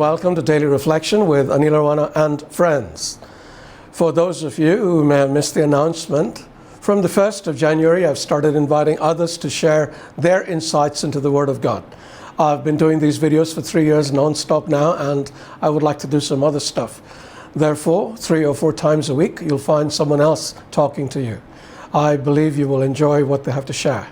welcome to Daily Reflection with Aneel, Aranha and friends. For those of you who may have missed the announcement, from the 1st of January I've started inviting others to share their insights into the Word of God. I've been doing these videos for 3 years non-stop now, and I would like to do some other stuff. Therefore, 3 or 4 times a week you'll find someone else talking to you. I believe you will enjoy what they have to share.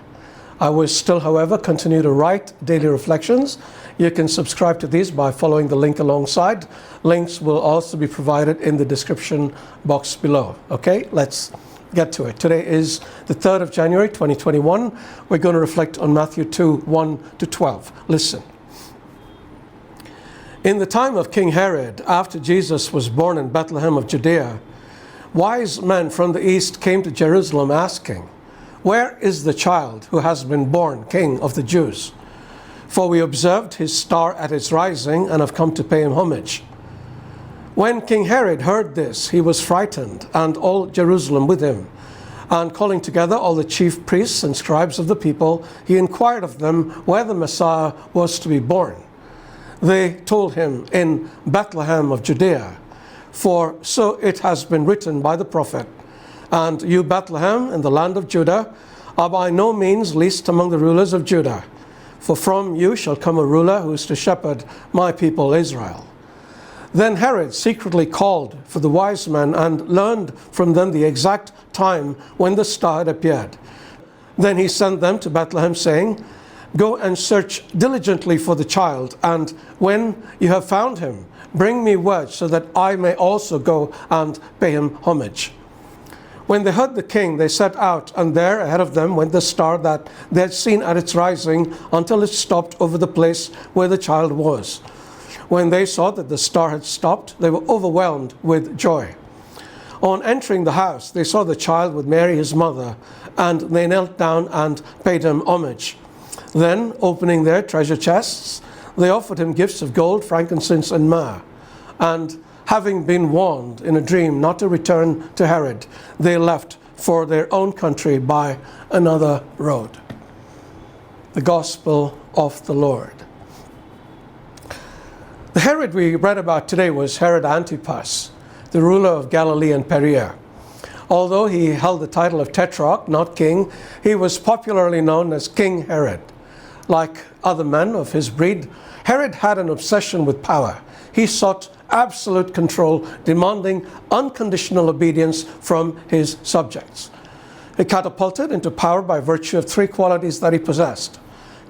I will still, however, continue to write daily reflections. You can subscribe to these by following the link alongside. Links will also be provided in the description box below. Okay, let's get to it. Today is the 3rd of January 2021. We're going to reflect on Matthew 2, 1 to 12. Listen. In the time of King Herod, after Jesus was born in Bethlehem of Judea, wise men from the east came to Jerusalem asking, "Where is the child who has been born King of the Jews? For we observed his star at its rising and have come to pay him homage." When King Herod heard this, he was frightened, and all Jerusalem with him. And calling together all the chief priests and scribes of the people, he inquired of them where the Messiah was to be born. They told him, "In Bethlehem of Judea, for so it has been written by the prophet, 'And you, Bethlehem, in the land of Judah, are by no means least among the rulers of Judah. For from you shall come a ruler who is to shepherd my people Israel.'" Then Herod secretly called for the wise men and learned from them the exact time when the star had appeared. Then he sent them to Bethlehem, saying, "Go and search diligently for the child, and when you have found him, bring me word so that I may also go and pay him homage." When they heard the king, they set out, and there ahead of them went the star that they had seen at its rising until it stopped over the place where the child was. When they saw that the star had stopped, they were overwhelmed with joy. On entering the house, they saw the child with Mary his mother, and they knelt down and paid him homage. Then, opening their treasure chests, they offered him gifts of gold, frankincense, and myrrh. And having been warned in a dream not to return to Herod, they left for their own country by another road. The Gospel of the Lord. The Herod we read about today was Herod Antipas, the ruler of Galilee and Perea. Although he held the title of Tetrarch, not king, he was popularly known as King Herod. Like other men of his breed, Herod had an obsession with power. He sought absolute control, demanding unconditional obedience from his subjects. He catapulted into power by virtue of 3 qualities that he possessed: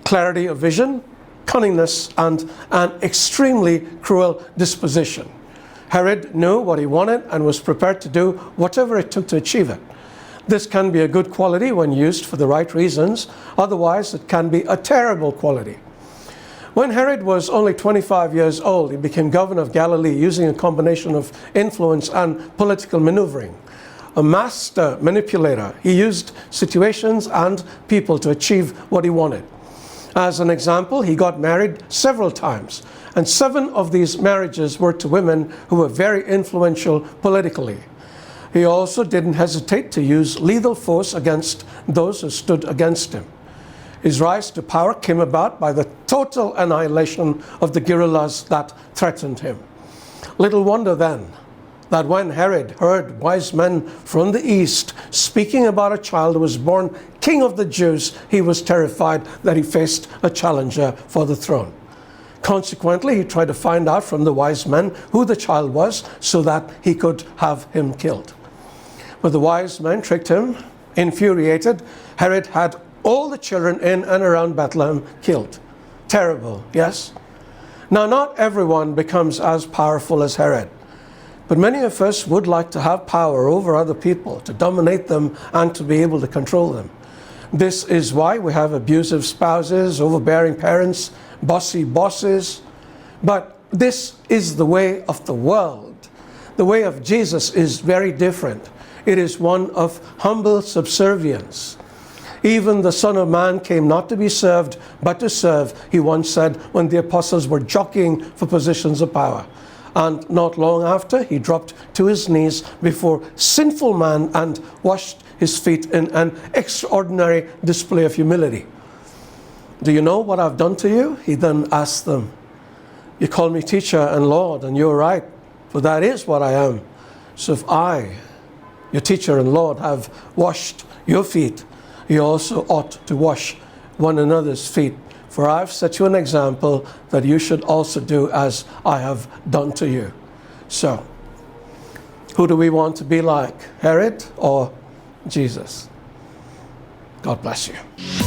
clarity of vision, cunningness, and an extremely cruel disposition. Herod knew what he wanted and was prepared to do whatever it took to achieve it. This can be a good quality when used for the right reasons. Otherwise, it can be a terrible quality. When Herod was only 25 years old, he became governor of Galilee using a combination of influence and political maneuvering. A master manipulator, he used situations and people to achieve what he wanted. As an example, he got married several times, and 7 of these marriages were to women who were very influential politically. He also didn't hesitate to use lethal force against those who stood against him. His rise to power came about by the total annihilation of the guerrillas that threatened him. Little wonder then that when Herod heard wise men from the east speaking about a child who was born King of the Jews, he was terrified that he faced a challenger for the throne. Consequently, he tried to find out from the wise men who the child was so that he could have him killed. But the wise men tricked him. Infuriated, Herod had all the children in and around Bethlehem killed. Terrible, yes? Now, not everyone becomes as powerful as Herod, but many of us would like to have power over other people, to dominate them and to be able to control them. This is why we have abusive spouses, overbearing parents, bossy bosses. But this is the way of the world. The way of Jesus is very different. It is one of humble subservience. Even the Son of Man came not to be served, but to serve, he once said when the apostles were jockeying for positions of power. And not long after, he dropped to his knees before sinful man and washed his feet in an extraordinary display of humility. "Do you know what I've done to you?" he then asked them. You call me teacher and Lord, and you're right, for that is what I am. So if I, your teacher and Lord, have washed your feet, you also ought to wash one another's feet. For I've set you an example that you should also do as I have done to you. So, who do we want to be like? Herod or Jesus? God bless you.